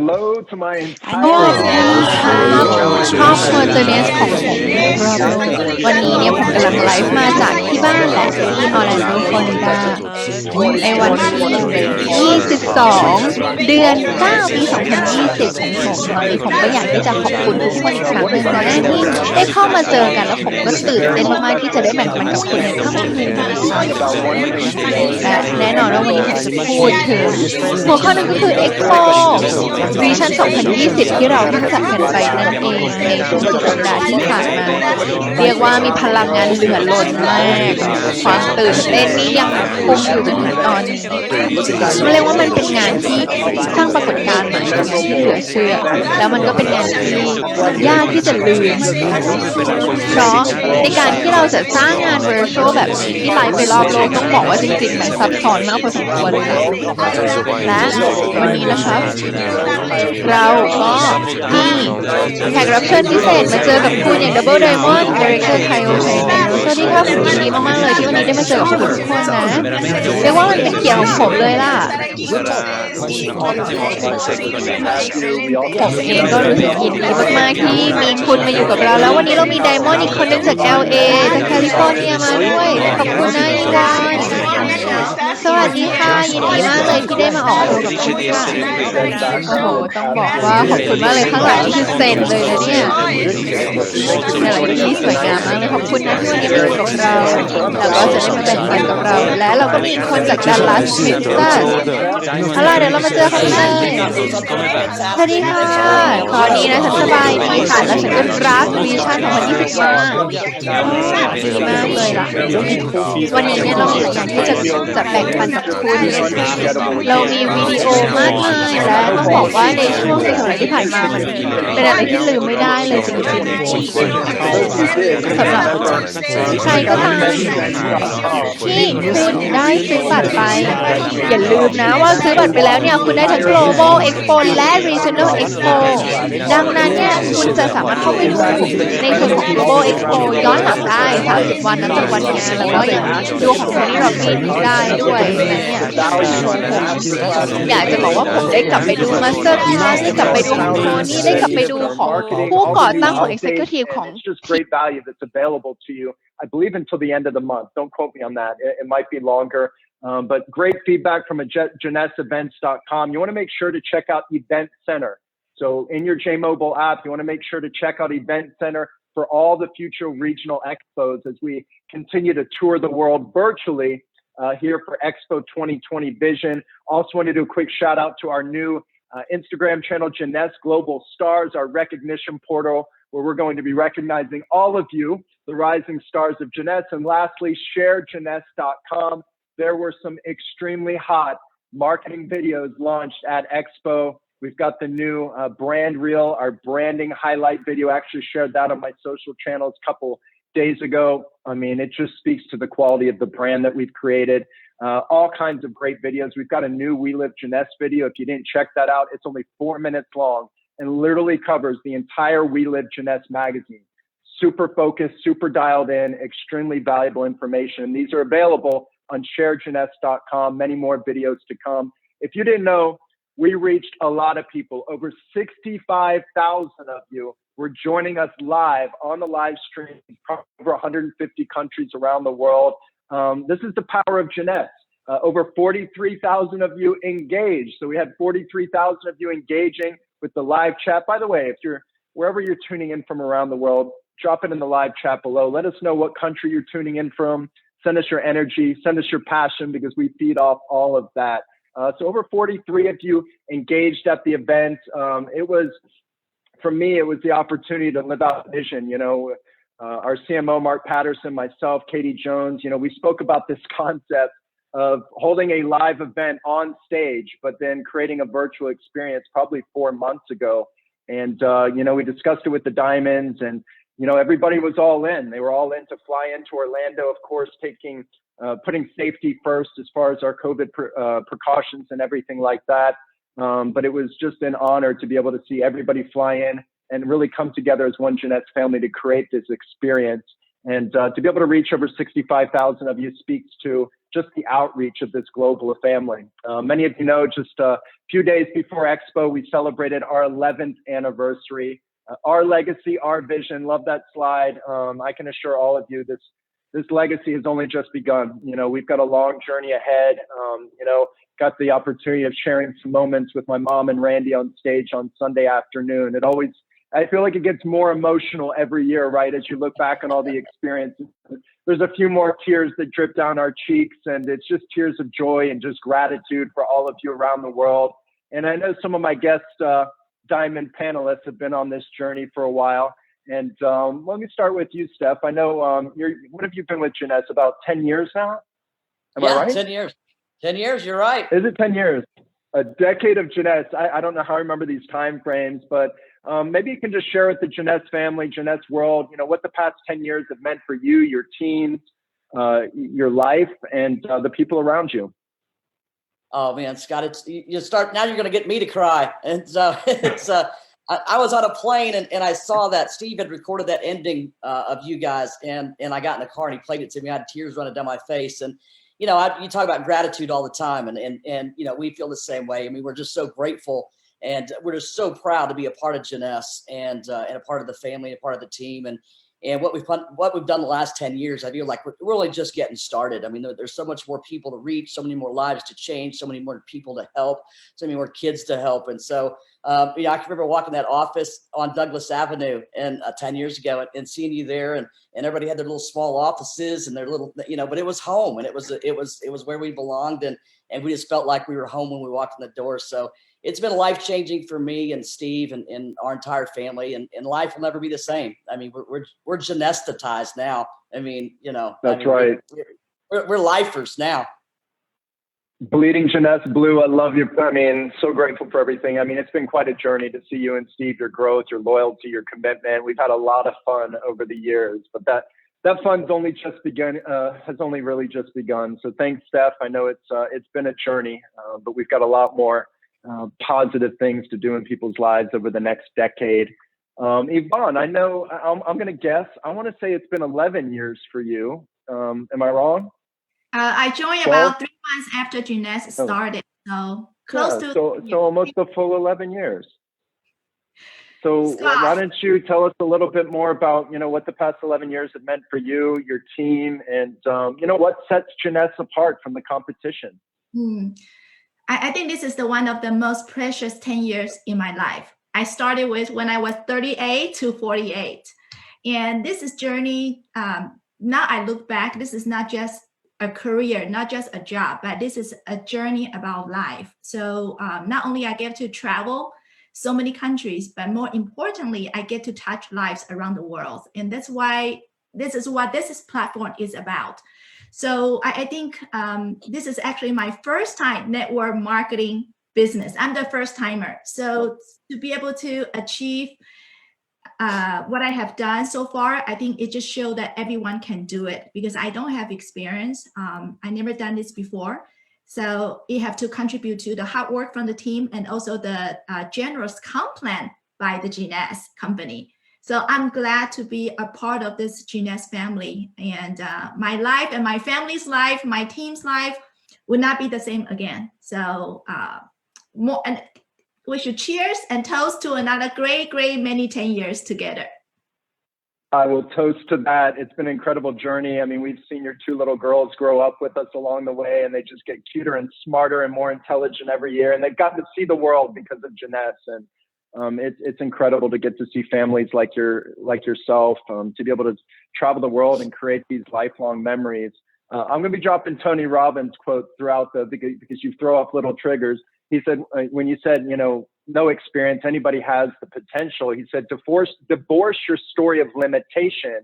hello to my สวั entire สดีครับครอบครัวเจเนสของผมรอบโลกวันนี้เนี่ยผมกำลังไลฟ์มาจากที่บ้านและที่ออร์แลนโดฟลอริดาในวันที่22เดือน9ปี2020ของผมตอนนี้ผมก็อยากที่จะขอบคุณทุกคนอีกครั้งหนึ่งนะที่ได้เข้ามาเจอกันแล้วผมก็ตื่นเต้นมากๆที่จะได้แบ่งปันกับคุณในค่ำคืนนี้และแน่นอนว่าวันนี้ผมจะพูดถึงหัวข้อหนึ่งก็คือ EXPO Vision 2020 ที่เราเพิ่งจัดกันไปนั่นเองในช่วงสุดสัปดาห์ที่ผ่านมาเรียกว่ามีพลังงานเหลือล้นมากความตื่นเต้นนี่ยังคงอยู่จนถึงตอนนี้เรียกว่ามันเป็นงานที่สร้างปรากฏการณ์ใหม่ที่เหลือเชื่อแล้วมันก็เป็นงานที่ยากที่จะลืมเพราะในการที่เราจะสร้างงาน virtual แบบนี้ที่ไลฟ์ไปรอบโลกต้องบอกว่าจริงๆมันซับซ้อนมากพอสมควรเลยและวันนี้นะครับเราก็มีแขกรับเชิญพิเศษมาเจอกับคุณอย่าง Double Diamond Director Thai Ocean สวัสดีครับผมยินดีมากๆเลยที่วันนี้ได้มาเจอกับคุณทุกคนนะเรียกว่ามันเป็นเกียรติของผมเลยล่ะผมเองก็รู้สึกยินดีมากๆที่มีคุณมาอยู่กับเราแล้ววันนี้เรามี Diamond อีกคนนึงจาก LA จากแคลิฟอร์เนียมาด้วยขอบคุณนะอีวานสวัสดีค่ะยินดีมากเลยที่ได้มาออกตัวกับคุณค่ะโอ้โหต้องบอกว่าขอบคุณมากเลยข้างหลังนี่คือเซนเลยนะเนี่ยอะไรที่สวยงามมากเลยขอบคุณนะที่วันนี้มาอยู่กับเราแล้วก็จะได้มาแบ่งปันกับเราและเราก็มีคนจากดัลลัสเท็กซัสเอาล่ะเดี๋ยวเรามาเจอเขาเลยสวัสดีค่ะขอดีนะฉันสบายดีค่ะแล้วฉันก็รักวิชั่น2020มากดีมากเลยล่ะวันนี้เนี่ยเรามีหลายอย่างที่จะแบ่งปันกับคุณเรามีวิดีโอมากมายและต้องบอกว่าในช่วงในสัปดาห์ที่ผ่านมามันเป็นอะไรที่ลืมไม่ได้เลยจริงๆสำหรับใครก็ตามที่คุณได้ซื้อบัตรไปอย่าลืมนะว่าซื้อบัตรไปแล้วเนี่ยคุณได้ทั้ง Global Expo และ Regional Expo ดังนั้นเนี่ยคุณจะสามารถเข้าไปดูในส่วนของ Global Expo ย้อนหลังได้30วันนับจากวันงานแล้วก็ยังดูของ Tony Robbins ได้ด้วยนะเนี่ยอยากจะบอกว่าผมได้กลับไปดู Master Class ได้กลับไปดูของ Tony ได้กลับไปดูของผู้ก่อตั้งของ Executive ของ It's just great value that's available to you. I believe until the end of the month. Don't quote me on that. It might be longer. But great feedback from JeunesseEvents.com. You want to make sure to check out Event Center. So in your JMobile app, you want to make sure to check out Event Center for all the future regional expos as we continue to tour the world virtually here for Expo 2020 Vision. Also want to do a quick shout out to our new Instagram channel, Jeunesse Global Stars, our recognition portal, where we're going to be recognizing all of you, the rising stars of Jeunesse. And lastly, sharejeunesse.com. There were some extremely hot marketing videos launched at Expo. We've got the new brand reel, our branding highlight video. I actually shared that on my social channels a couple days ago. I mean, it just speaks to the quality of the brand that we've created. All kinds of great videos. We've got a new We Live Jeunesse video. If you didn't check that out, it's only 4 minutes long and literally covers the entire We Live Jeunesse magazine. Super focused, super dialed in, extremely valuable information. And these are available on sharejeunesse.com. Many more videos to come. If you didn't know, we reached a lot of people. Over 65,000 of you were joining us live on the live stream from over 150 countries around the world. This is the power of Jeunesse. Over 43,000 of you engaged. So we had 43,000 of you engaging with the live chat. By the way, if you're wherever you're tuning in from around the world, drop it in the live chat below. Let us know what country you're tuning in from. Send us your energy, send us your passion, because we feed off all of that. So over 43 of you engaged at the event. It was, for me, it was the opportunity to live out vision. You know, our CMO, Mark Patterson, myself, Katie Jones, you know, we spoke about this concept of holding a live event on stage, but then creating a virtual experience probably 4 months ago. And, you know, we discussed it with the Diamonds, and, you know, everybody was all in. They were all in to fly into Orlando, of course, putting safety first as far as our COVID precautions and everything like that. But it was just an honor to be able to see everybody fly in and really come together as one Jeunesse family to create this experience. And to be able to reach over 65,000 of you speaks to just the outreach of this global family. Many of you know, just a few days before Expo, we celebrated our 11th anniversary. Our legacy, our vision. Love that slide. I can assure all of you this legacy has only just begun. You know, we've got a long journey ahead. You know, got the opportunity of sharing some moments with my mom and Randy on stage on Sunday afternoon. I feel like it gets more emotional every year, right? As you look back on all the experiences, there's a few more tears that drip down our cheeks, and it's just tears of joy and just gratitude for all of you around the world. And I know some of my guest Diamond panelists have been on this journey for a while. And let me start with you, Steph. I know what have you been with Jeunesse? About 10 years now? Am I right? 10 years. 10 years, you're right. Is it 10 years? A decade of Jeunesse. I don't know how I remember these time frames, but maybe you can just share with the Jeunesse family, Jeunesse world, you know, what the past 10 years have meant for you, your teams, your life, and the people around you. Oh man, Scott, you're going to get me to cry. And so I was on a plane and I saw that Steve had recorded that ending of you guys, and I got in the car and he played it to me. I had tears running down my face. And you know, you talk about gratitude all the time, and you know, we feel the same way. I mean, we're just so grateful, and we're just so proud to be a part of Jeunesse and a part of the family, and a part of the team, and what we've done the last 10 years. I feel like we're really just getting started. I mean, there's so much more people to reach, so many more lives to change, so many more people to help, so many more kids to help, and so. You know, I can remember walking that office on Douglas Avenue and 10 years ago and seeing you there, and everybody had their little small offices and their little, you know, but it was home, and it was where we belonged, and we just felt like we were home when we walked in the door. So it's been life-changing for me and Steve and our entire family, and life will never be the same. I mean, we're Jeunesse-tized now. I mean, you know, that's right. We're lifers now. Bleeding Jeunesse Blue, I love you. I mean, so grateful for everything. I mean, it's been quite a journey to see you and Steve, your growth, your loyalty, your commitment. We've had a lot of fun over the years, but that fun's only just begun, has only really just begun. So thanks, Steph. I know it's been a journey, but we've got a lot more positive things to do in people's lives over the next decade. Yvonne, I know I'm going to guess. I want to say it's been 11 years for you. Am I wrong? I joined about 3 months after Jeunesse started, so close to. So almost a full 11 years. So why don't you tell us a little bit more about, you know, what the past 11 years have meant for you, your team, and you know, what sets Jeunesse apart from the competition? I think this is one of the most precious 10 years in my life. I started with when I was 38 to 48, and this is journey. Now I look back, this is not just a career, not just a job, but this is a journey about life. So not only I get to travel so many countries, but more importantly, I get to touch lives around the world. And that's why this is what this platform is about. So I think this is actually my first time network marketing business. I'm the first timer. So to be able to achieve what I have done so far, I think it just showed that everyone can do it, because I don't have experience. I never done this before. So you have to contribute to the hard work from the team and also the generous comp plan by the Jeunesse company. So I'm glad to be a part of this Jeunesse family, and my life and my family's life, my team's life would not be the same again. So more, and we should cheers and toast to another great many 10 years together. I will toast to that. It's been an incredible journey. I mean, we've seen your two little girls grow up with us along the way, and they just get cuter and smarter and more intelligent every year. And they've gotten to see the world because of Jeunesse. And it's incredible to get to see families like yourself, to be able to travel the world and create these lifelong memories. I'm going to be dropping Tony Robbins' quote throughout because you throw up little triggers. He said, when you said, you know, no experience, anybody has the potential. He said, divorce your story of limitation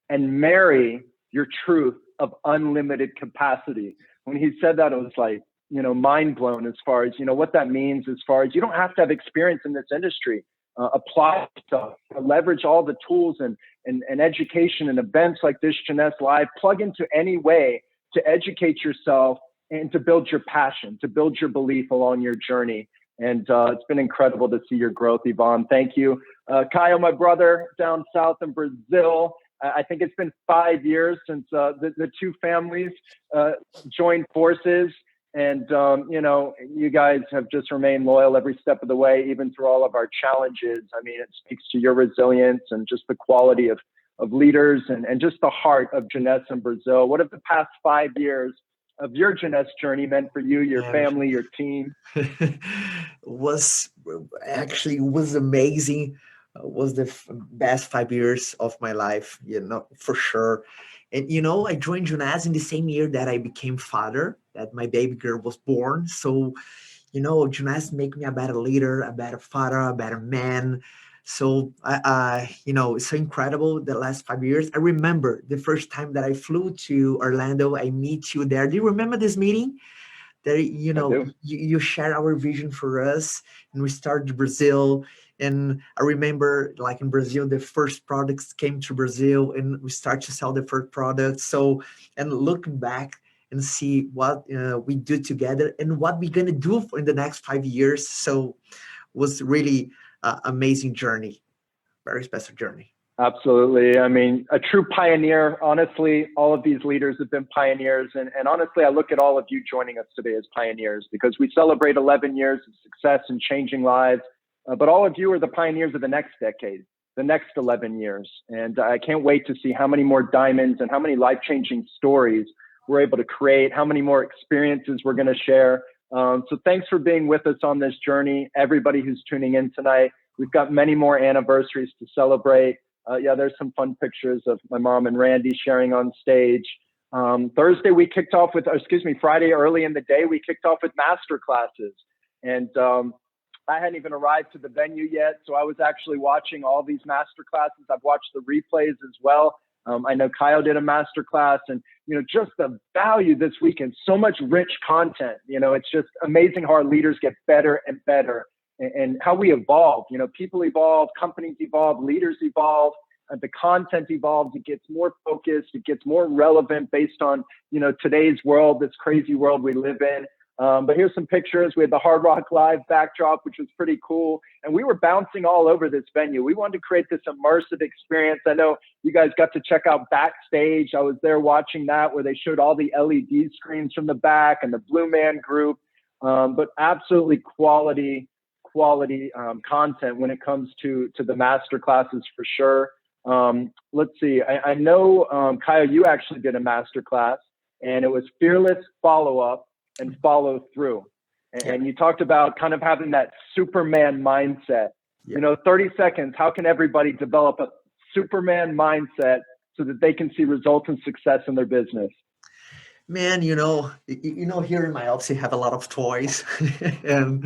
and marry your truth of unlimited capacity. When he said that, it was like, you know, mind blown as far as, you know, what that means as far as you don't have to have experience in this industry. Apply stuff, leverage all the tools and education and events like this Jeunesse Live, plug into any way to educate yourself and to build your passion, to build your belief along your journey. And it's been incredible to see your growth, Yvonne. Thank you. Caio, my brother down south in Brazil, I think it's been 5 years since the two families joined forces. And, you guys have just remained loyal every step of the way, even through all of our challenges. I mean, it speaks to your resilience and just the quality of leaders and just the heart of Jeunesse in Brazil. What have the past 5 years of your Jeunesse journey meant for you, your family, your team? was amazing. Was the best 5 years of my life, for sure. And I joined Jeunesse in the same year that I became father, that my baby girl was born. So Jeunesse make me a better leader, a better father, a better man. So it's so incredible the last 5 years. I remember the first time that I flew to Orlando. I meet you there. Do you remember this meeting? That you share our vision for us, and we started Brazil. And I remember, like in Brazil, the first products came to Brazil, and we start to sell the first products. So, and looking back and see what we do together and what we're gonna do in the next 5 years. So, was really amazing journey, very special journey. Absolutely. I mean, a true pioneer. Honestly, all of these leaders have been pioneers. And honestly, I look at all of you joining us today as pioneers, because we celebrate 11 years of success and changing lives. But all of you are the pioneers of the next decade, the next 11 years. And I can't wait to see how many more diamonds and how many life-changing stories we're able to create, how many more experiences we're going to share. So thanks for being with us on this journey. Everybody who's tuning in tonight, we've got many more anniversaries to celebrate. There's some fun pictures of my mom and Randy sharing on stage. Friday early in the day, we kicked off with master classes. And I hadn't even arrived to the venue yet, so I was actually watching all these master classes. I've watched the replays as well. I know Kyle did a master class, and just the value this weekend, so much rich content. It's just amazing how our leaders get better and better, and how we evolve. People evolve, companies evolve, leaders evolve, the content evolves. It gets more focused, it gets more relevant based on today's world, this crazy world we live in. But here's some pictures. We had the Hard Rock Live backdrop, which was pretty cool. And we were bouncing all over this venue. We wanted to create this immersive experience. I know you guys got to check out backstage. I was there watching that, where they showed all the LED screens from the back and the Blue Man Group. But absolutely quality content when it comes to the master classes, for sure. Let's see. I know, Kyle, you actually did a master class, and it was fearless follow-up and follow through. And you talked about kind of having that Superman mindset. 30 seconds, how can everybody develop a Superman mindset so that they can see results and success in their business? Man, here in my office, I have a lot of toys. And,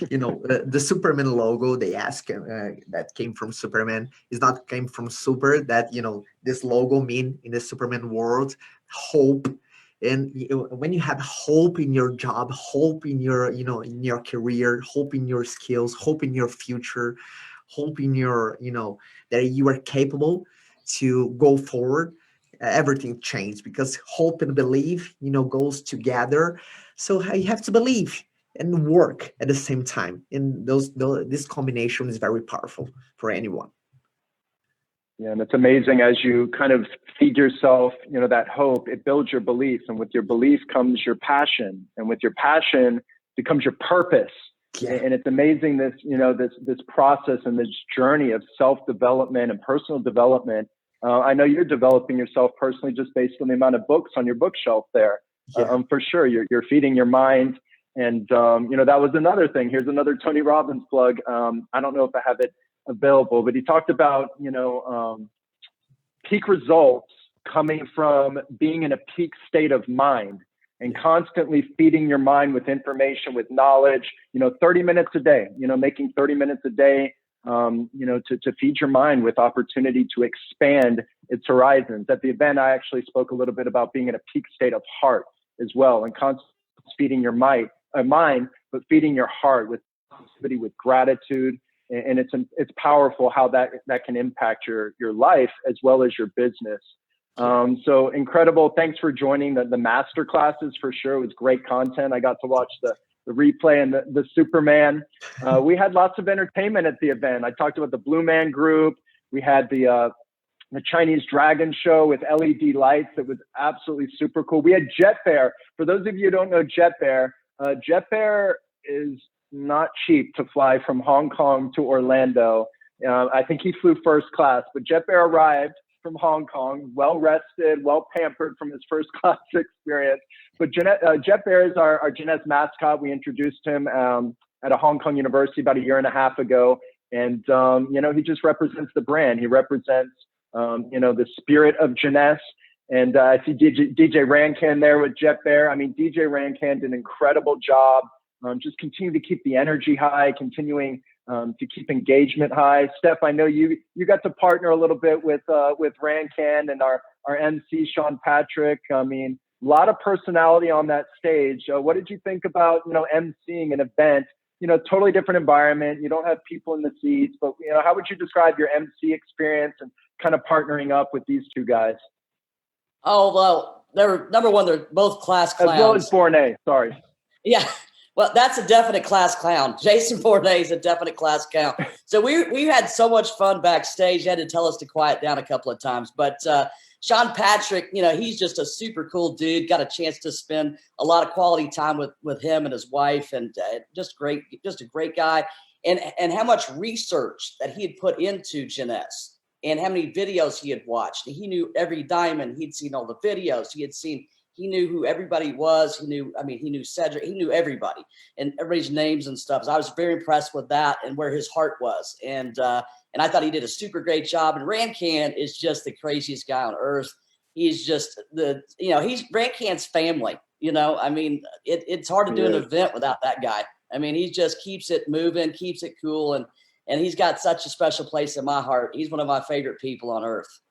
the Superman logo, they ask, that came from Superman, is not came from super, that, this logo mean in the Superman world, hope. And when you have hope in your job, hope in your, in your career, hope in your skills, hope in your future, hope in your, that you are capable to go forward, everything changed, because hope and belief, goes together. So you have to believe and work at the same time. And this combination is very powerful for anyone. Yeah, and it's amazing as you kind of feed yourself, that hope, it builds your belief. And with your belief comes your passion. And with your passion becomes your purpose. Yeah. And it's amazing this, this process and this journey of self-development and personal development. I know you're developing yourself personally just based on the amount of books on your bookshelf there. Yeah. For sure, you're feeding your mind. And, that was another thing. Here's another Tony Robbins plug. I don't know if I have it available, but he talked about, peak results coming from being in a peak state of mind and constantly feeding your mind with information, with knowledge, 30 minutes a day, making 30 minutes a day, to feed your mind with opportunity to expand its horizons. At the event, I actually spoke a little bit about being in a peak state of heart as well, and constantly feeding your mind, but feeding your heart with positivity, with gratitude. And it's powerful how that can impact your life as well as your business. So incredible. Thanks for joining the master classes. For sure, it was great content. I got to watch the replay and the Superman. We had lots of entertainment at the event. I talked about the Blue Man Group. We had the the Chinese Dragon Show with LED lights. That was absolutely super cool. We had Jet Bear. For those of you who don't know Jet Bear is not cheap to fly from Hong Kong to Orlando. I think he flew first class, but Jet Bear arrived from Hong Kong, well rested, well pampered from his first class experience. But Jet Bear is our Jeunesse mascot. We introduced him at a Hong Kong university about 1.5 years ago. And, he just represents the brand. He represents, the spirit of Jeunesse. And I see DJ Rancan there with Jet Bear. I mean, DJ Rancan did an incredible job. Just continue to keep the energy high, continuing to keep engagement high. Steph, I know you got to partner a little bit with Rancan and our MC, Sean Patrick. I mean, a lot of personality on that stage. What did you think about, emceeing an event? Totally different environment. You don't have people in the seats, but, how would you describe your MC experience and kind of partnering up with these two guys? Oh, well, number one, they're both class clowns. As well as Bournet, sorry. Yeah. Well, that's a definite class clown. Jason Bournet is a definite class clown. So we had so much fun backstage. He had to tell us to quiet down a couple of times. But Sean Patrick, he's just a super cool dude. Got a chance to spend a lot of quality time with him and his wife, and just a great guy. And how much research that he had put into Jeunesse, and how many videos he had watched. He knew every diamond. He'd seen all the videos. He knew who everybody was. He knew Cedric. He knew everybody and everybody's names and stuff. So I was very impressed with that and where his heart was. And I thought he did a super great job. And Rancan is just the craziest guy on earth. He's just he's Rancan's family. It's hard to do an event without that guy. I mean, he just keeps it moving, keeps it cool. And he's got such a special place in my heart. He's one of my favorite people on earth.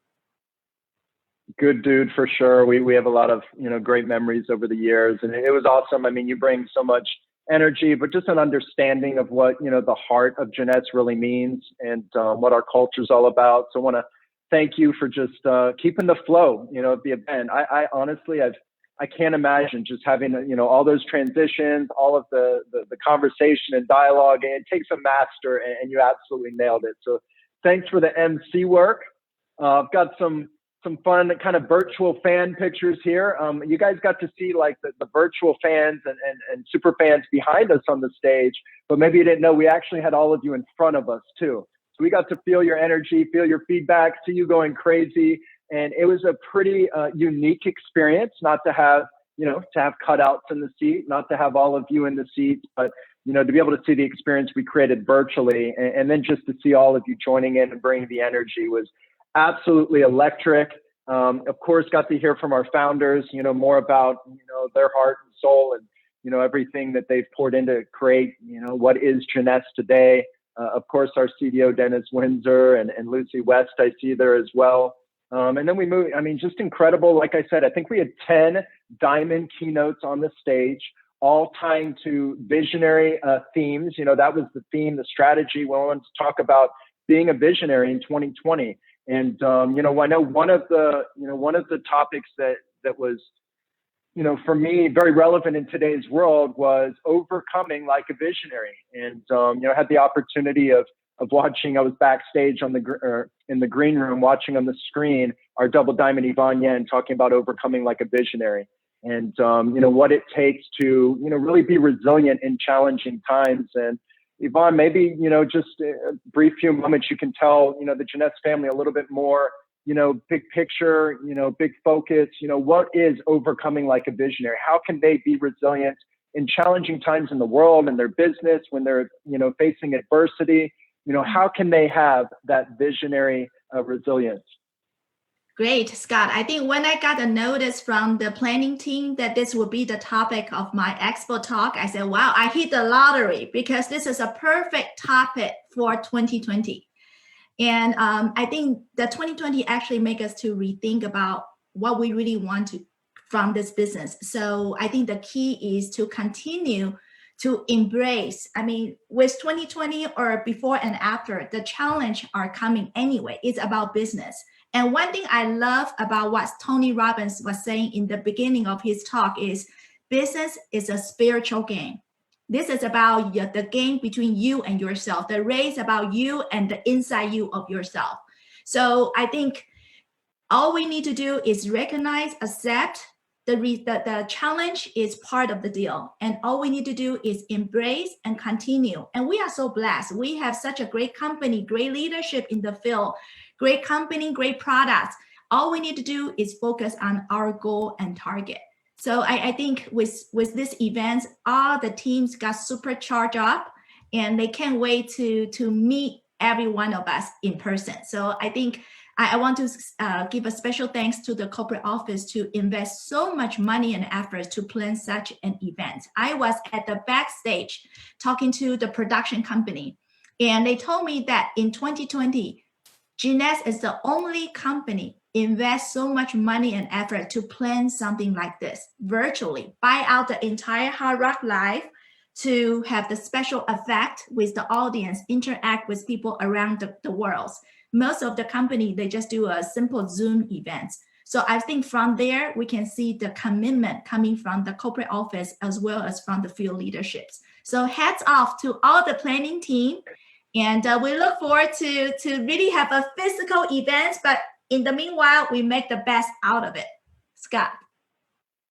Good dude for sure. We have a lot of great memories over the years, and it was awesome. I mean, you bring so much energy, but just an understanding of what the heart of Jeunesse really means, and what our culture is all about. So I want to thank you for just keeping the flow of the event. I honestly I can't imagine just having all those transitions, all of the conversation and dialogue. And it takes a master, and you absolutely nailed it. So thanks for the MC work. I've got some fun kind of virtual fan pictures here. You guys got to see like the virtual fans and super fans behind us on the stage, but maybe you didn't know we actually had all of you in front of us too. So we got to feel your energy, feel your feedback, see you going crazy. And it was a pretty unique experience, not to have, to have cutouts in the seat, not to have all of you in the seat, but, to be able to see the experience we created virtually, and then just to see all of you joining in and bringing the energy was absolutely electric. Of course, got to hear from our founders, more about, their heart and soul and, everything that they've poured into create, what is Jeunesse today. Of course, our CDO, Dennis Windsor, and Lucy West, I see there as well. And then we moved, just incredible. Like I said, I think we had 10 diamond keynotes on the stage, all tying to visionary themes. That was the theme, the strategy. We wanted to talk about being a visionary in 2020. And, I know one of the topics that was, for me, very relevant in today's world was overcoming like a visionary. And, I had the opportunity of watching. I was backstage in the green room, watching on the screen our double diamond Yvonne Yen talking about overcoming like a visionary, and what it takes to really be resilient in challenging times. And Yvonne, maybe just a brief few moments you can tell the Jeunesse family a little bit more. Big picture, big focus. What is overcoming like a visionary? How can they be resilient in challenging times in the world and their business when they're facing adversity? How can they have that visionary resilience? Great, Scott. I think when I got a notice from the planning team that this would be the topic of my Expo talk, I said, wow, I hit the lottery, because this is a perfect topic for 2020. And I think that 2020 actually make us to rethink about what we really want to from this business. So I think the key is to continue to embrace. With 2020 or before and after, the challenge are coming anyway. It's about business. And one thing I love about what Tony Robbins was saying in the beginning of his talk is business is a spiritual game. This is about the game between you and yourself, the race about you and the inside you of yourself. So I think All we need to do is recognize, accept the challenge is part of the deal. And all we need to do is embrace and continue. And we are so blessed. We have such a great company, great leadership in the field, great company, great products. All we need to do is focus on our goal and target. So I think with this event, all the teams got supercharged up and they can't wait to meet every one of us in person. So I think I want to give a special thanks to the corporate office to invest so much money and effort to plan such an event. I was at the backstage talking to the production company, and they told me that in 2020, Jeunesse is the only company invest so much money and effort to plan something like this virtually, buy out the entire Hard Rock Live to have the special effect with the audience, interact with people around the world. Most of the company, they just do a simple Zoom event. So I think from there, we can see the commitment coming from the corporate office as well as from the field leaderships. So hats off to all the planning team. And we look forward to really have a physical event, but in the meanwhile, we make the best out of it. Scott.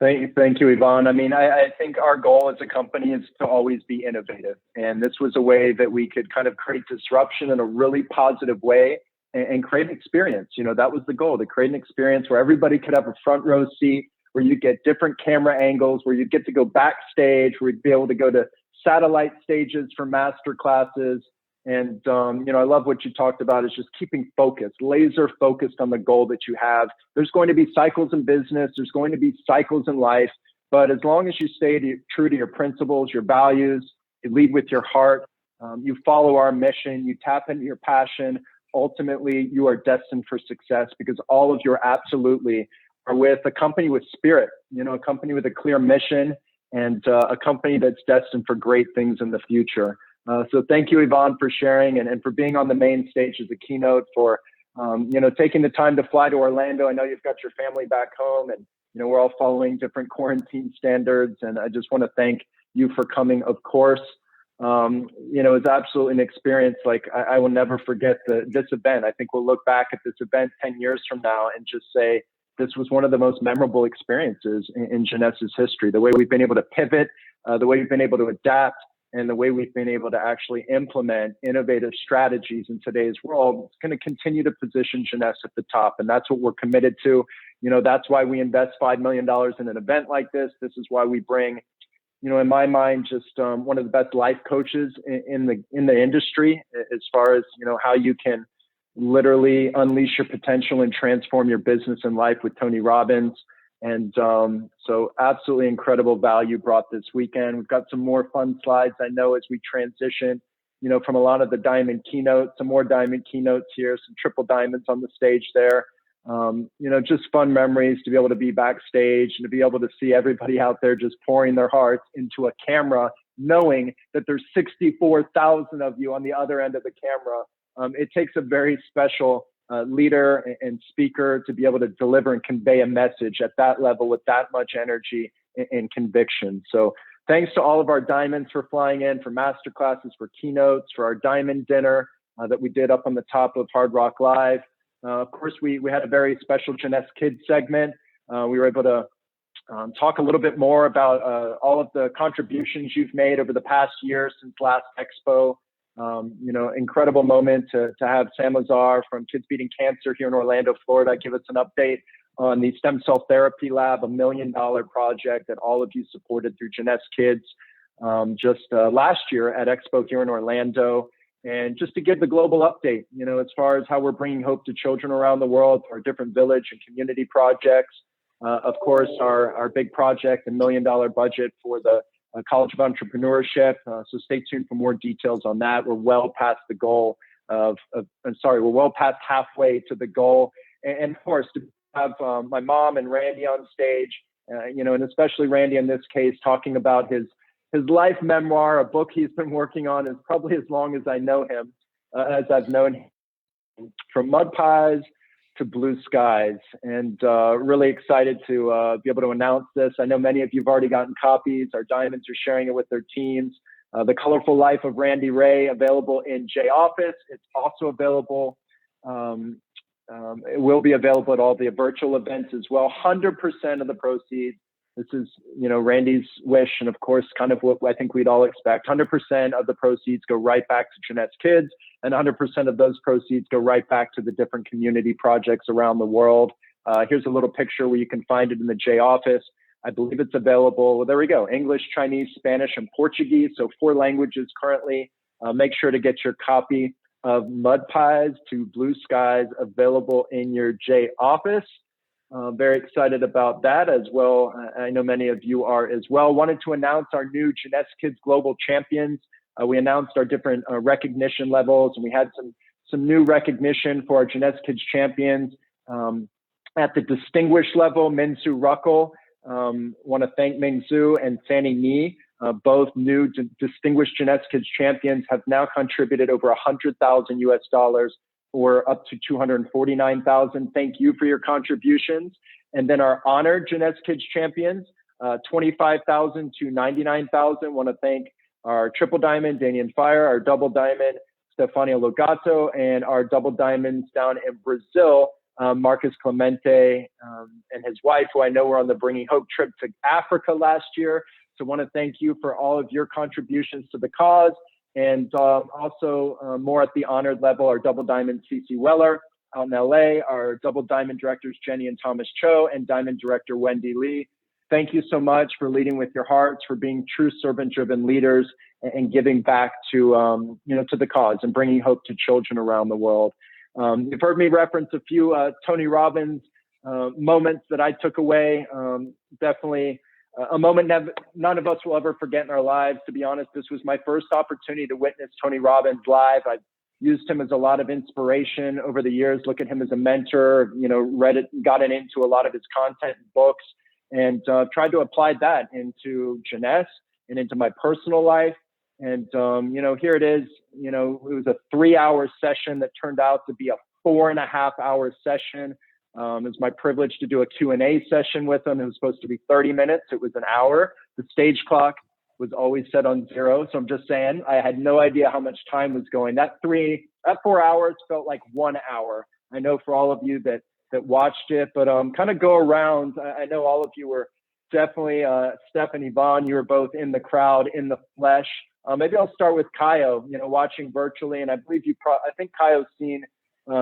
Thank you, Yvonne. I mean, I think our goal as a company is to always be innovative. And this was a way that we could kind of create disruption in a really positive way and create an experience. You know, that was the goal, to create an experience where everybody could have a front row seat, where you get different camera angles, where you get to go backstage, where you'd be able to go to satellite stages for master classes. And, you know, I love what you talked about is just keeping focused, laser focused on the goal that you have. There's going to be cycles in business. There's going to be cycles in life. But as long as you stay true to your principles, your values, you lead with your heart, you follow our mission, you tap into your passion, ultimately you are destined for success, because all of you absolutely are with a company with spirit, you know, a company with a clear mission, and a company that's destined for great things in the future. So thank you, Yvonne, for sharing and for being on the main stage as a keynote, for, you know, taking the time to fly to Orlando. I know you've got your family back home, and, you know, we're all following different quarantine standards. And I just want to thank you for coming, of course. You know, it's absolutely an experience. Like, I will never forget this event. I think we'll look back at this event 10 years from now and just say, this was one of the most memorable experiences in Jeunesse's history. The way we've been able to pivot, the way we've been able to adapt, and the way we've been able to actually implement innovative strategies in today's world, it's going to continue to position Jeunesse at the top. And that's what we're committed to. You know, that's why we invest $5 million in an event like this. This is why we bring, you know, in my mind, just one of the best life coaches in the industry, as far as, you know, how you can literally unleash your potential and transform your business and life with Tony Robbins. And so absolutely incredible value brought this weekend. We've got some more fun slides, I know, as we transition, you know, from a lot of the diamond keynotes, some more diamond keynotes here, some triple diamonds on the stage there. You know, just fun memories to be able to be backstage and to be able to see everybody out there just pouring their hearts into a camera, knowing that there's 64,000 of you on the other end of the camera. It takes a very special leader and speaker to be able to deliver and convey a message at that level with that much energy and conviction. So thanks to all of our diamonds for flying in, for master classes, for keynotes, for our diamond dinner that we did up on the top of Hard Rock Live. Of course, we had a very special Jeunesse Kids segment. We were able to talk a little bit more about all of the contributions you've made over the past year since last Expo. You know, incredible moment to have Sam Lazar from Kids Beating Cancer here in Orlando, Florida, give us an update on the Stem Cell Therapy Lab, $1 million project that all of you supported through Jeunesse Kids just last year at Expo here in Orlando. And just to give the global update, you know, as far as how we're bringing hope to children around the world through our different village and community projects. Of course, our big project, $1 million budget for the College of Entrepreneurship. So stay tuned for more details on that. We're well past the goal we're well past halfway to the goal. And of course, to have my mom and Randy on stage, you know, and especially Randy in this case, talking about his life memoir, a book he's been working on is probably as long as I know him, as I've known him, from mud pies to blue skies. And really excited to be able to announce this. I know many of you have already gotten copies. Our diamonds are sharing it with their teams. The Colorful Life of Randy Ray, available in J Office. It's also available It will be available at all the virtual events as well. 100% of the proceeds. This is, Randy's wish, and of course, kind of what I think we'd all expect. 100% of the proceeds go right back to Jeunesse Kids, and 100% of those proceeds go right back to the different community projects around the world. Here's a little picture where you can find it in the J office. I believe it's available. Well, there we go. English, Chinese, Spanish, and Portuguese. So 4 languages currently. Make sure to get your copy of Mud Pies to Blue Skies available in your J office. Very excited about that as well. I know many of you are as well. Wanted to announce our new Jeunesse Kids Global Champions. We announced our different recognition levels, and we had some new recognition for our Jeunesse Kids Champions. At the distinguished level, Minsu Ruckel. Want to thank Mingzu and Fanny Ni, both new distinguished Jeunesse Kids Champions, have now contributed over $100,000 US, or up to 249,000. Thank you for your contributions. And then our honored Jeunesse Kids Champions, 25,000 to 99,000. Want to thank our triple diamond, Daniel Fire, our double diamond, Stefania Logato, and our double diamonds down in Brazil, Marcus Clemente and his wife, who I know were on the Bringing Hope trip to Africa last year. So want to thank you for all of your contributions to the cause. And also more at the honored level, our double diamond CC Weller out in LA, our double diamond directors Jenny and Thomas Cho, and diamond director Wendy Lee. Thank you so much for leading with your hearts, for being true servant-driven leaders, and giving back to to the cause and bringing hope to children around the world. You've heard me reference a few Tony Robbins moments that I took away. Definitely a moment none of us will ever forget in our lives. To be honest, this was my first opportunity to witness Tony Robbins live. I've used him as a lot of inspiration over the years. Look at him as a mentor, read it, gotten into a lot of his content and books, and tried to apply that into Jeunesse and into my personal life. And, here it is, it was a 3-hour session that turned out to be a 4.5-hour session. It was my privilege to do a Q&A session with him. It was supposed to be 30 minutes. It was an hour. The stage clock was always set on 0. So I'm just saying, I had no idea how much time was going. That 4 hours felt like 1 hour. I know for all of you that watched it, but kind of go around. I know all of you were definitely, Steph and Yvonne, you were both in the crowd, in the flesh. Maybe I'll start with Kaio, watching virtually. And I believe I think Kaio's seen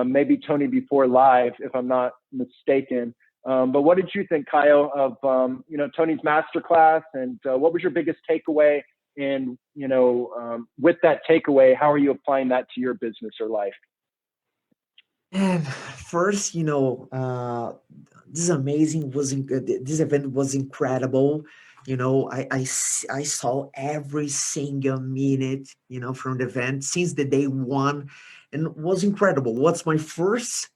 maybe Tony before live, if I'm not mistaken. But what did you think, Kaio, of Tony's masterclass, and what was your biggest takeaway? And with that takeaway, how are you applying that to your business or life? And first, this amazing this event was incredible. I saw every single minute, from the event since the day one, and it was incredible. What's my first,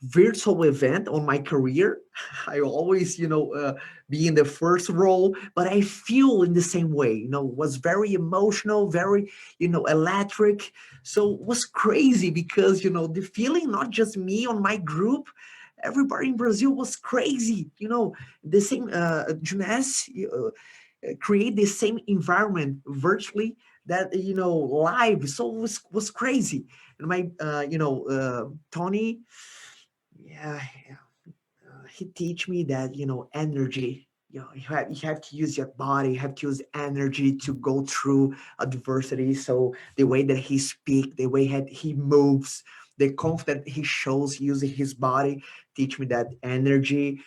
virtual event on my career? I always, be in the first role, but I feel in the same way, was very emotional, very, electric. So it was crazy because, the feeling, not just me on my group, everybody in Brazil was crazy. The same Jeunesse create the same environment virtually that live. So it was crazy. And my Tony, he teach me that energy. You have to use your body. You have to use energy to go through adversity. So the way that he speaks, the way he moves, the confidence he shows using his body, teach me that energy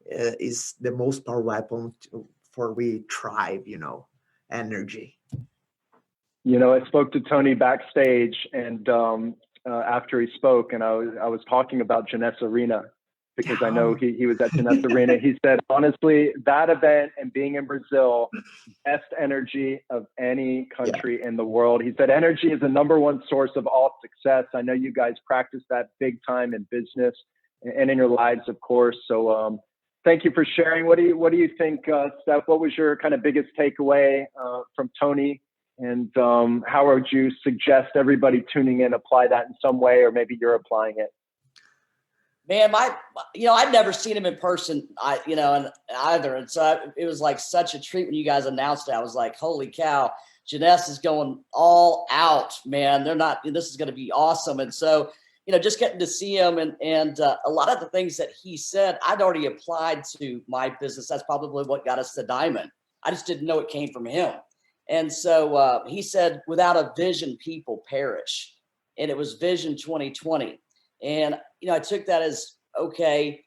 is the most powerful weapon for we thrive. Energy. I spoke to Tony backstage, and after he spoke, and I was talking about Jeunesse Arena, because I know he was at Jeunesse Arena. He said, honestly, that event and being in Brazil, best energy of any country in the world. He said, energy is the #1 source of all success. I know you guys practice that big time in business and in your lives, of course. So thank you for sharing. What do you think, Steph? What was your kind of biggest takeaway from Tony? And how would you suggest everybody tuning in apply that in some way, or maybe you're applying it? Man, I'd never seen him in person, and either. And so it was like such a treat when you guys announced it. I was like, holy cow, Jeunesse is going all out, man. This is going to be awesome. And so, just getting to see him and a lot of the things that he said, I'd already applied to my business. That's probably what got us to Diamond. I just didn't know it came from him. And so he said, without a vision, people perish. And it was Vision 2020. And, I took that as, okay,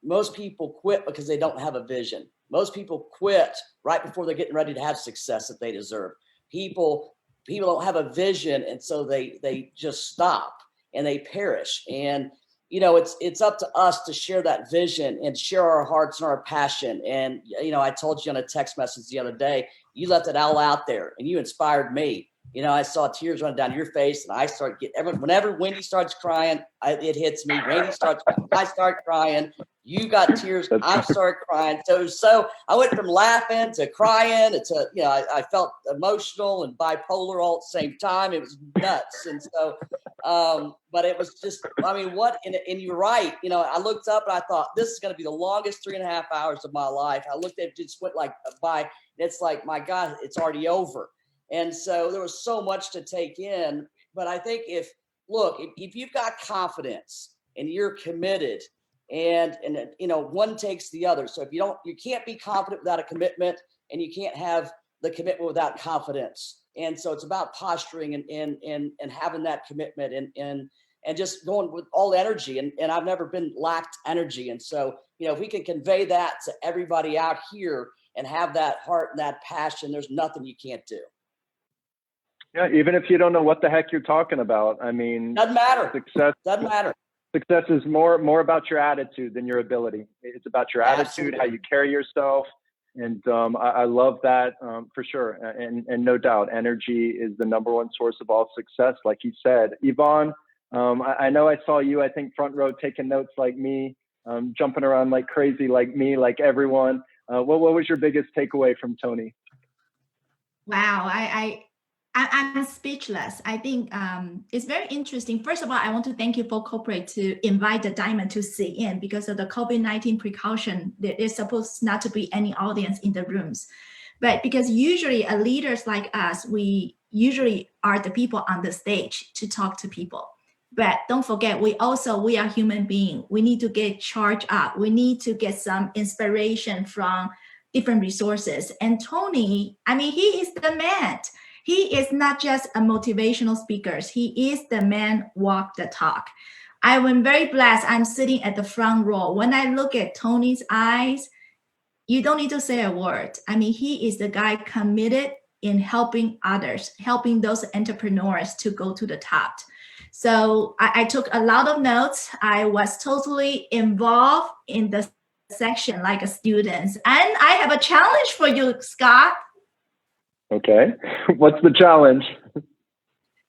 most people quit because they don't have a vision. Most people quit right before they're getting ready to have success that they deserve. People don't have a vision, and so they just stop and they perish. And it's up to us to share that vision and share our hearts and our passion. And I told you on a text message the other day, you let that all out there, and you inspired me. I saw tears run down your face, and I start whenever Wendy starts crying, it hits me. Randy starts, I start crying. You got tears, I start crying. So I went from laughing to crying. I felt emotional and bipolar all at the same time. It was nuts. And so, but it was just, and you're right. I looked up and I thought, this is going to be the longest 3.5 hours of my life. I looked at it, just went like by, and it's like, my God, it's already over. And so there was so much to take in. But I think if you've got confidence and you're committed, and one takes the other. So if you can't be confident without a commitment, and you can't have the commitment without confidence. And so it's about posturing and having that commitment and just going with all the energy. And I've never been lacked energy. And so, if we can convey that to everybody out here and have that heart and that passion, there's nothing you can't do. Yeah, even if you don't know what the heck you're talking about. I mean, doesn't matter. Success doesn't matter. Success is more about your attitude than your ability. It's about your attitude, Absolutely. how you carry yourself. And I love that for sure. And no doubt, energy is the number one source of all success, like you said. Yvonne, I know I saw you, I think, front row taking notes like me, jumping around like crazy like me, like everyone. What was your biggest takeaway from Tony? Wow, I'm speechless. I think it's very interesting. First of all, I want to thank you for corporate to invite the Diamond to sit in because of the COVID-19 precaution. There's supposed not to be any audience in the rooms. But because usually leaders like us, we usually are the people on the stage to talk to people. But don't forget, we are human beings. We need to get charged up. We need to get some inspiration from different resources. And Tony, he is the man. He is not just a motivational speaker. He is the man walk the talk. I am very blessed. I'm sitting at the front row. When I look at Tony's eyes, you don't need to say a word. He is the guy committed in helping others, helping those entrepreneurs to go to the top. So I took a lot of notes. I was totally involved in the section like a student. And I have a challenge for you, Scott. Okay. What's the challenge?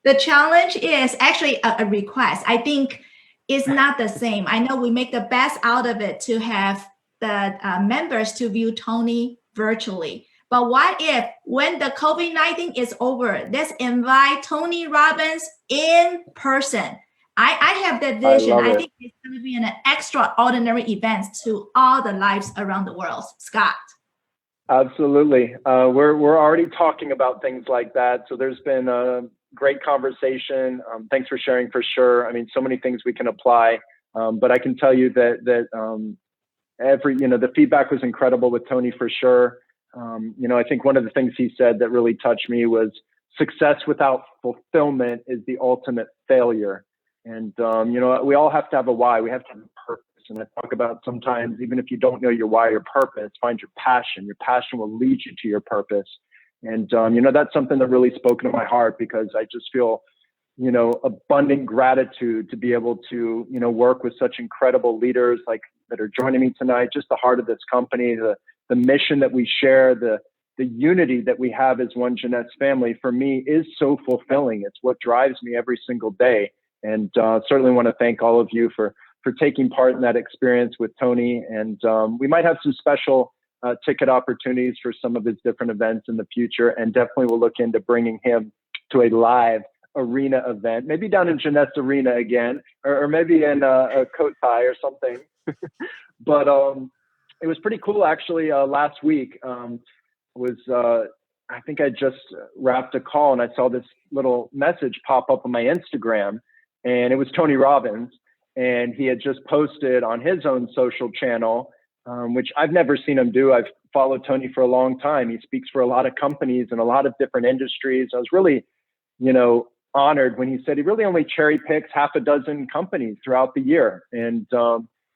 The challenge is actually a request. I think it's not the same. I know we make the best out of it to have the members to view Tony virtually. But what if when the COVID-19 is over, let's invite Tony Robbins in person? I have that vision. I think it's going to be an extraordinary event to all the lives around the world. Scott. Absolutely. We're already talking about things like that. So there's been a great conversation. Thanks for sharing for sure. So many things we can apply. But I can tell you that the feedback was incredible with Tony for sure. I think one of the things he said that really touched me was success without fulfillment is the ultimate failure. And, we all have to have a why. We have to have a purpose. And I talk about sometimes, even if you don't know your why or purpose, find your passion. Your passion will lead you to your purpose. And, that's something that really spoke to my heart because I just feel, abundant gratitude to be able to, work with such incredible leaders like that are joining me tonight, just the heart of this company, the mission that we share, the unity that we have as one Jeunesse family for me is so fulfilling. It's what drives me every single day. And certainly want to thank all of you for taking part in that experience with Tony. And we might have some special ticket opportunities for some of his different events in the future. And definitely we'll look into bringing him to a live arena event, maybe down in Jeunesse Arena again, or maybe in a Cotai or something. But it was pretty cool actually. Last week I think I just wrapped a call and I saw this little message pop up on my Instagram. and it was Tony Robbins. And he had just posted on his own social channel, which I've never seen him do. I've followed Tony for a long time. He speaks for a lot of companies and a lot of different industries. I was really, honored when he said he really only cherry picks half a dozen companies throughout the year. And,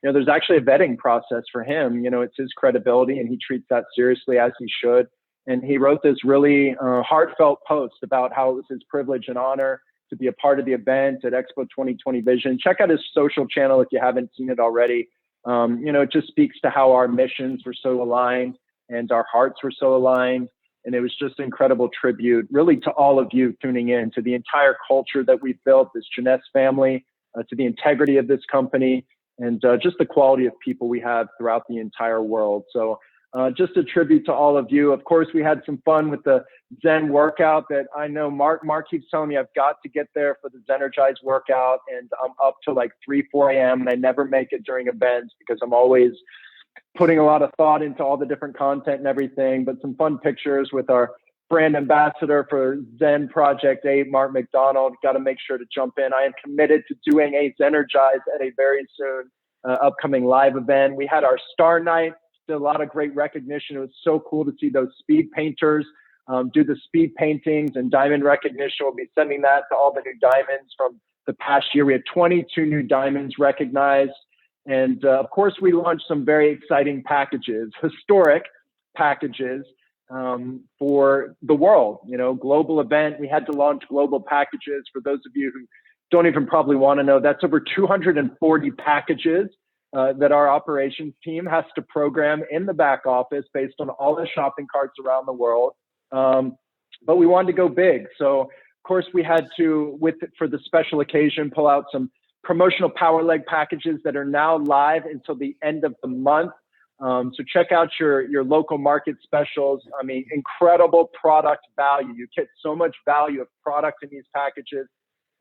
there's actually a vetting process for him. It's his credibility, and he treats that seriously, as he should. And he wrote this really heartfelt post about how it was his privilege and honor to be a part of the event at EXPO 2020 Vision. Check out his social channel if you haven't seen it already. It just speaks to how our missions were so aligned and our hearts were so aligned. And it was just an incredible tribute, really, to all of you tuning in, to the entire culture that we've built, this Jeunesse family, to the integrity of this company, and just the quality of people we have throughout the entire world. So just a tribute to all of you. Of course, we had some fun with the Zen workout that I know Mark keeps telling me I've got to get there for the Zenergize workout. And I'm up to like 3, 4 a.m. and I never make it during events because I'm always putting a lot of thought into all the different content and everything. But some fun pictures with our brand ambassador for Zen Project 8, Mark McDonald. Got to make sure to jump in. I am committed to doing a Zenergize at a very soon upcoming live event. We had our Star Night. A lot of great recognition. It was so cool to see those speed painters do the speed paintings and diamond recognition. We'll be sending that to all the new diamonds from the past year. We had 22 new diamonds recognized. And of course, we launched some very exciting packages, historic packages for the world, global event. We had to launch global packages. For those of you who don't even probably want to know, that's over 240 packages that our operations team has to program in the back office based on all the shopping carts around the world. But we wanted to go big. So, of course, we had to, for the special occasion, pull out some promotional power leg packages that are now live until the end of the month. So check out your local market specials. I mean, incredible product value. You get so much value of product in these packages.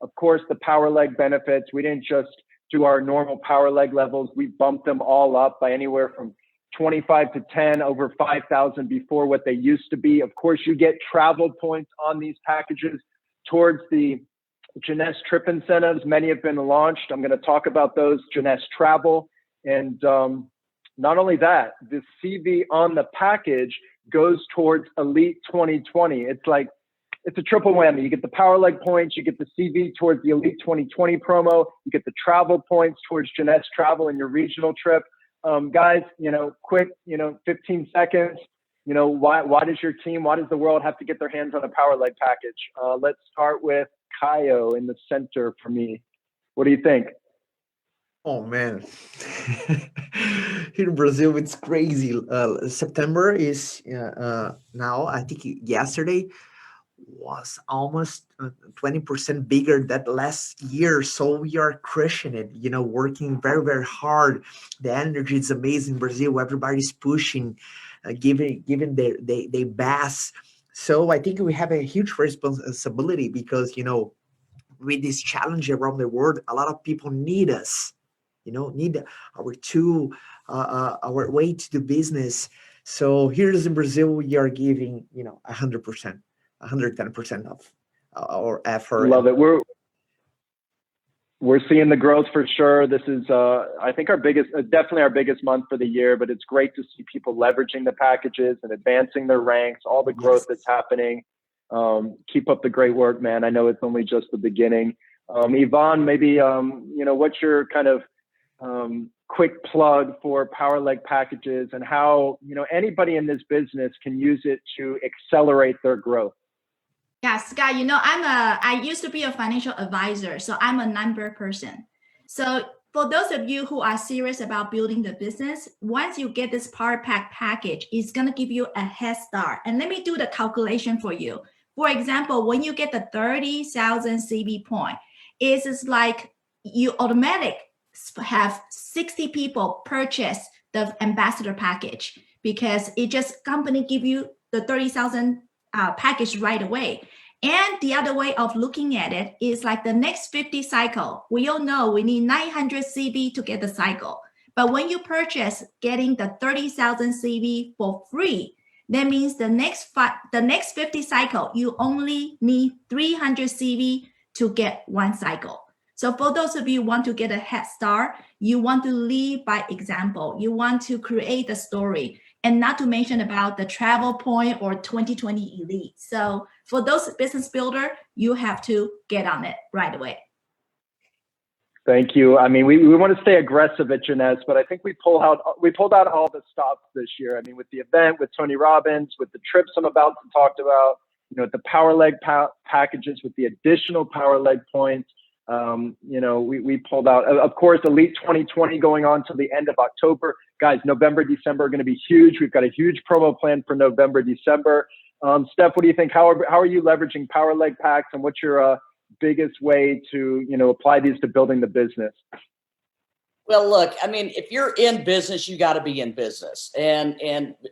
Of course, the power leg benefits. We didn't just do our normal power leg levels. We bumped them all up by anywhere from 25 to 10, over 5,000 before what they used to be. Of course, you get travel points on these packages towards the Jeunesse trip incentives. Many have been launched. I'm going to talk about those, Jeunesse Travel. And not only that, the CV on the package goes towards Elite 2020. It's a triple whammy. You get the power leg points, you get the CV towards the Elite 2020 promo, you get the travel points towards Jeunesse Travel in your regional trip. Guys, quick, 15 seconds. Why does your team, why does the world have to get their hands on a power leg package? Let's start with Caio in the center for me. What do you think? Oh man, here in Brazil, it's crazy. September is now, I think yesterday was almost 20% bigger than last year. So we are crushing it, working very, very hard. The energy is amazing in Brazil. Everybody's pushing, giving their best. So I think we have a huge responsibility because, with this challenge around the world, a lot of people need us, need our tool, our way to do business. So here's in Brazil, we are giving, 100%. 110% of our effort. Love it. We're seeing the growth for sure. This is, I think, definitely our biggest month for the year, but it's great to see people leveraging the packages and advancing their ranks, all the growth that's happening. Keep up the great work, man. I know it's only just the beginning. Yvonne, maybe, what's your kind of quick plug for power leg packages and how, anybody in this business can use it to accelerate their growth? Yeah, Scott, I used to be a financial advisor, so I'm a number person. So for those of you who are serious about building the business, once you get this Power Pack package, it's going to give you a head start. And let me do the calculation for you. For example, when you get the 30,000 CV point, it's like you automatically have 60 people purchase the ambassador package because company give you the 30,000 package right away. And the other way of looking at it is like the next 50 cycle. We all know we need 900 CV to get the cycle. But when you purchase getting the 30,000 CV for free, that means the next 50 cycle, you only need 300 CV to get one cycle. So for those of you who want to get a head start, you want to lead by example. You want to create a story, and not to mention about the travel point or 2020 elite. So for those business builder, you have to get on it right away. Thank you. I mean, we want to stay aggressive at Jeunesse, but I think we pulled out all the stops this year. I mean, with the event, with Tony Robbins, with the trips I'm about to talk about, the power leg packages with the additional power leg points. We pulled out, of course, Elite 2020 going on to the end of October. Guys, November, December are going to be huge. We've got a huge promo plan for November, December. Steph, what do you think? How are you leveraging power leg packs, and what's your biggest way to, apply these to building the business? Well, look, I mean, if you're in business, you got to be in business, and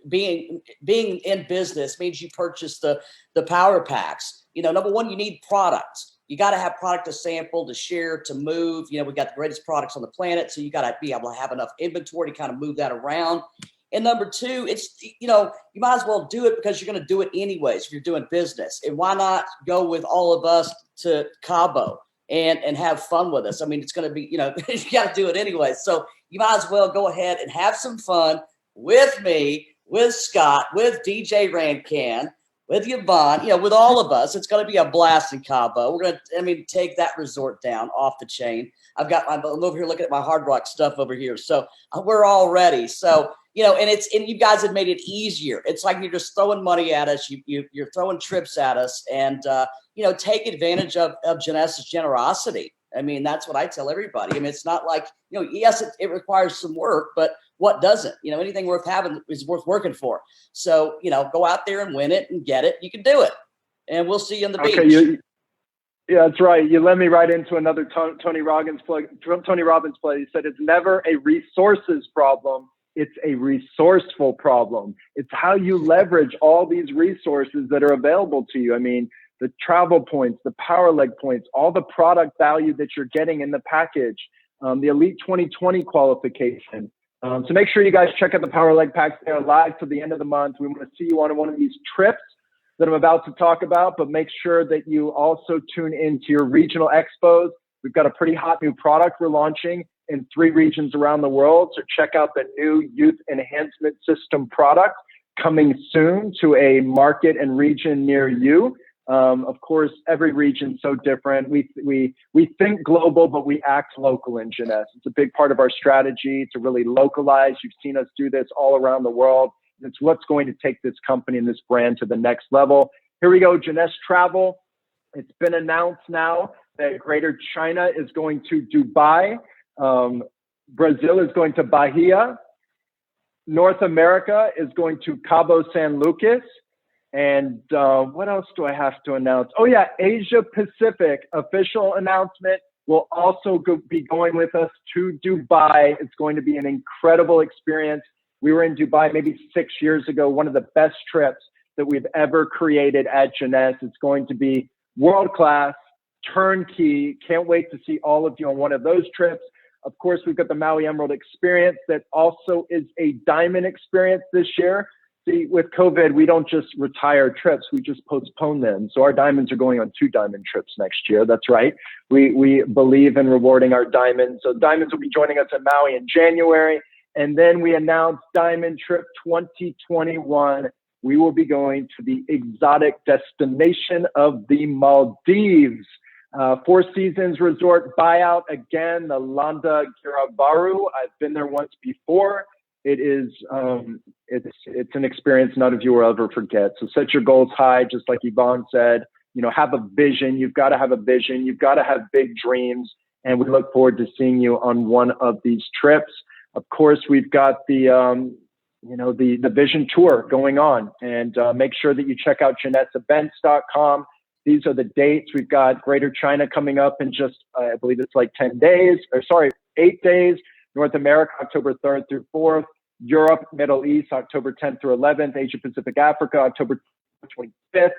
being in business means you purchase the power packs. Number one, you need products. You got to have product to sample, to share, to move. We got the greatest products on the planet, so you got to be able to have enough inventory to kind of move that around. And number two, it's, you might as well do it because you're going to do it anyways if you're doing business. And why not go with all of us to Cabo and have fun with us? I mean, it's going to be, you got to do it anyway. So you might as well go ahead and have some fun with me, with Scott, with DJ Rancan, with Yvonne, with all of us. It's going to be a blast in Cabo. We're going to, take that resort down off the chain. I'm over here looking at my Hard Rock stuff over here. So we're all ready. So, and you guys have made it easier. It's like you're just throwing money at us. You're throwing trips at us, and, take advantage of Jeunesse's generosity. I mean, that's what I tell everybody. I mean, it's not like, yes, it requires some work, but what doesn't? Anything worth having is worth working for. So, go out there and win it and get it. You can do it. And we'll see you on the beach. Yeah, that's right. You led me right into another Tony Robbins play. He said, it's never a resources problem. It's a resourceful problem. It's how you leverage all these resources that are available to you. I mean, the travel points, the power leg points, all the product value that you're getting in the package, the Elite 2020 qualification. So make sure you guys check out the power leg packs. They're live till the end of the month. We want to see you on one of these trips that I'm about to talk about, but make sure that you also tune into your regional expos. We've got a pretty hot new product we're launching in 3 regions around the world. So check out the new Youth Enhancement System product coming soon to a market and region near you. Of course, every region's so different. We think global, but we act local in Jeunesse. It's a big part of our strategy to really localize. You've seen us do this all around the world. It's what's going to take this company and this brand to the next level. Here we go, Jeunesse Travel. It's been announced now that Greater China is going to Dubai. Brazil is going to Bahia. North America is going to Cabo San Lucas. And what else do I have to announce? Oh, yeah, Asia Pacific official announcement will also be going with us to Dubai. It's going to be an incredible experience. We were in Dubai maybe 6 years ago, one of the best trips that we've ever created at Jeunesse. It's going to be world-class, turnkey. Can't wait to see all of you on one of those trips. Of course, we've got the Maui Emerald experience that also is a diamond experience this year. See, with COVID, we don't just retire trips, we just postpone them. So our diamonds are going on 2 diamond trips next year. That's right. We believe in rewarding our diamonds. So diamonds will be joining us at Maui in January. And then we announced Diamond Trip 2021. We will be going to the exotic destination of the Maldives. 4 Seasons Resort buyout again, the Landa Girabaru. I've been there once before. It is, it's an experience none of you will ever forget. So set your goals high, just like Yvonne said. Have a vision. You've got to have a vision. You've got to have big dreams. And we look forward to seeing you on one of these trips. Of course, we've got the Vision Tour going on, and make sure that you check out JeunesseEvents.com. These are the dates. We've got Greater China coming up in just, I believe it's like 8 days. North America, October 3rd through 4th. Europe, Middle East, October 10th through 11th. Asia Pacific, Africa, October 25th.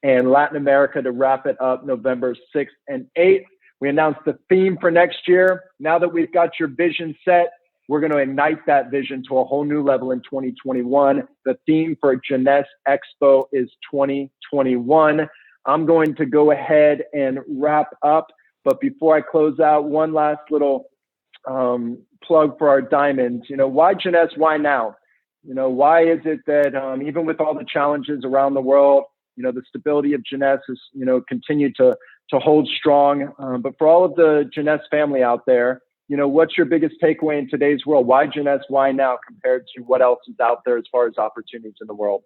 And Latin America to wrap it up, November 6th and 8th. We announced the theme for next year. Now that we've got your vision set, we're going to ignite that vision to a whole new level in 2021. The theme for Jeunesse Expo is 2021. I'm going to go ahead and wrap up But before I close out, one last little plug for our diamonds. Why Jeunesse? Why now? Why is it that even with all the challenges around the world, the stability of Jeunesse has, continued to hold strong. But for all of the Jeunesse family out there, what's your biggest takeaway in today's world? Why Jeunesse? Why now compared to what else is out there as far as opportunities in the world?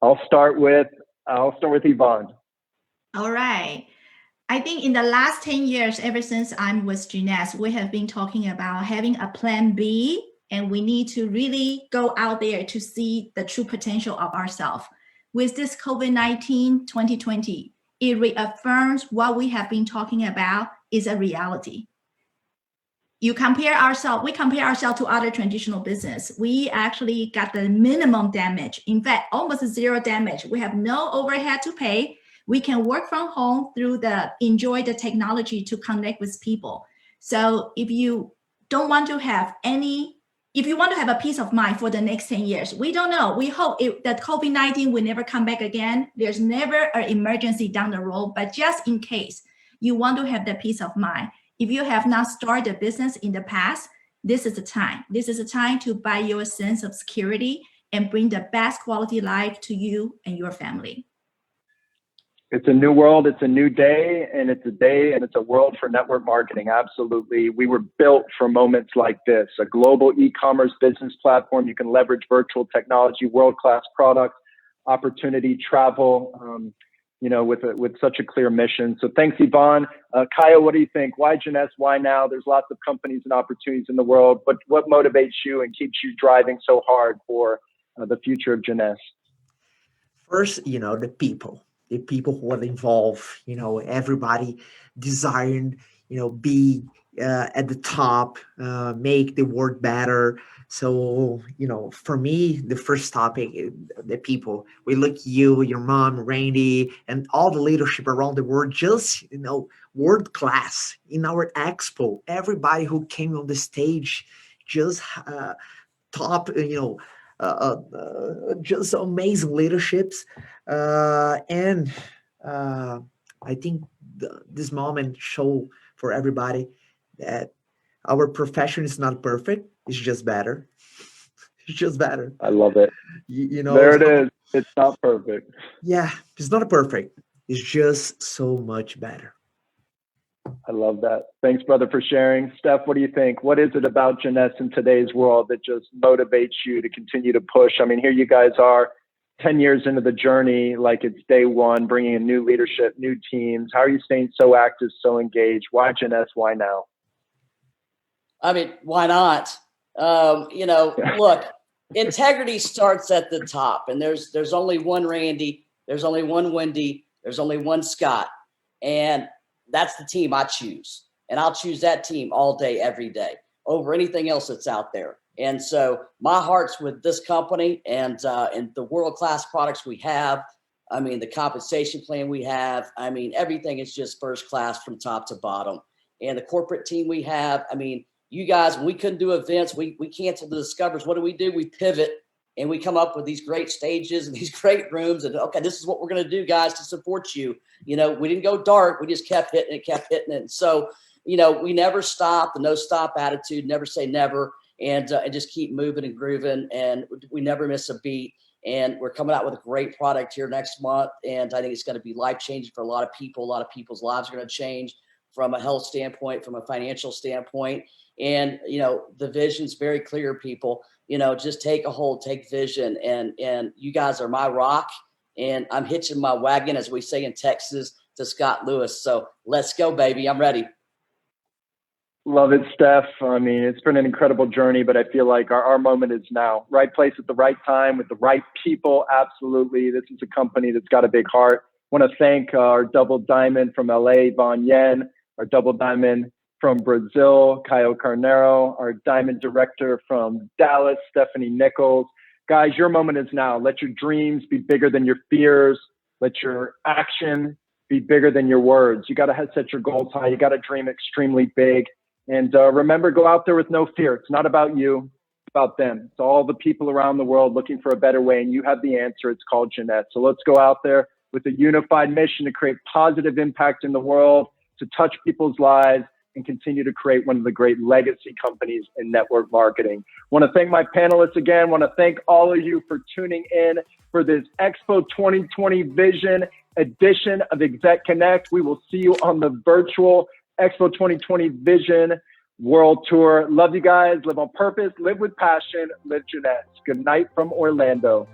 I'll start with Yvonne. All right. I think in the last 10 years, ever since I'm with Jeunesse, we have been talking about having a plan B, and we need to really go out there to see the true potential of ourselves. With this COVID-19 2020, it reaffirms what we have been talking about is a reality. We compare ourselves to other traditional business. We actually got the minimum damage. In fact, almost zero damage. We have no overhead to pay. We can work from home enjoy the technology to connect with people. So if you want to have a peace of mind for the next 10 years, we don't know. We hope that COVID-19 will never come back again. There's never an emergency down the road, but just in case you want to have that peace of mind, if you have not started a business in the past, this is the time. This is a time to buy your sense of security and bring the best quality life to you and your family. It's a new world, it's a new day, and it's a world for network marketing. Absolutely. We were built for moments like this. A global e-commerce business platform. You can leverage virtual technology, world-class products, opportunity, travel, with such a clear mission. So thanks, Yvonne. Kyle, what do you think? Why Jeunesse? Why now? There's lots of companies and opportunities in the world, but what motivates you and keeps you driving so hard for the future of Jeunesse? First, the people who are involved, everybody desiring, be at the top, make the world better. So, for me, the first topic is the people. We look you, your mom, Randy, and all the leadership around the world, just, world class in our expo. Everybody who came on the stage, just top, just amazing leaderships. And I think this moment show for everybody that our profession is not perfect. It's just better. It's just better. I love it. There it is. It's not perfect. Yeah, it's not perfect. It's just so much better. I love that. Thanks, brother, for sharing. Steph, what do you think? What is it about Jeunesse in today's world that just motivates you to continue to push? I mean, here you guys are 10 years into the journey, like it's day one, bringing in new leadership, new teams. How are you staying so active, so engaged? Why Jeunesse? Why now? I mean, why not? Look, integrity starts at the top, and there's only one Randy, there's only one Wendy, there's only one Scott, and that's the team I choose. And I'll choose that team all day, every day, over anything else that's out there. And so my heart's with this company and the world-class products we have. I mean, the compensation plan we have. I mean, everything is just first class from top to bottom. And the corporate team we have, I mean, you guys, when we couldn't do events, we canceled the Discovers. What do? We pivot and we come up with these great stages and these great rooms. And okay, this is what we're going to do, guys, to support you. We didn't go dark. We just kept hitting it. And so, we never stopped, the no stop attitude, never say never, and just keep moving and grooving. And we never miss a beat. And we're coming out with a great product here next month. And I think it's going to be life-changing for a lot of people. A lot of people's lives are going to change from a health standpoint, from a financial standpoint. And, the vision's very clear, people. Just take a hold, take vision. And you guys are my rock. And I'm hitching my wagon, as we say in Texas, to Scott Lewis. So let's go, baby. I'm ready. Love it, Steph. I mean, it's been an incredible journey, but I feel like our moment is now. Right place at the right time with the right people. Absolutely. This is a company that's got a big heart. I want to thank our double diamond from LA, Von Yen, our double diamond from Brazil, Caio Carneiro, our diamond director from Dallas, Stephanie Nichols. Guys, your moment is now. Let your dreams be bigger than your fears. Let your action be bigger than your words. You got to set your goals high. You got to dream extremely big. And remember, go out there with no fear. It's not about you, it's about them. It's all the people around the world looking for a better way, and you have the answer. It's called Jeunesse. So let's go out there with a unified mission to create positive impact in the world, to touch people's lives, and continue to create one of the great legacy companies in network marketing. Want to thank my panelists again. Want to thank all of you for tuning in for this Expo 2020 Vision edition of Exec Connect. We will see you on the virtual Expo 2020 Vision World Tour. Love you guys. Live on purpose, live with passion, live Jeunesse. Good night from Orlando.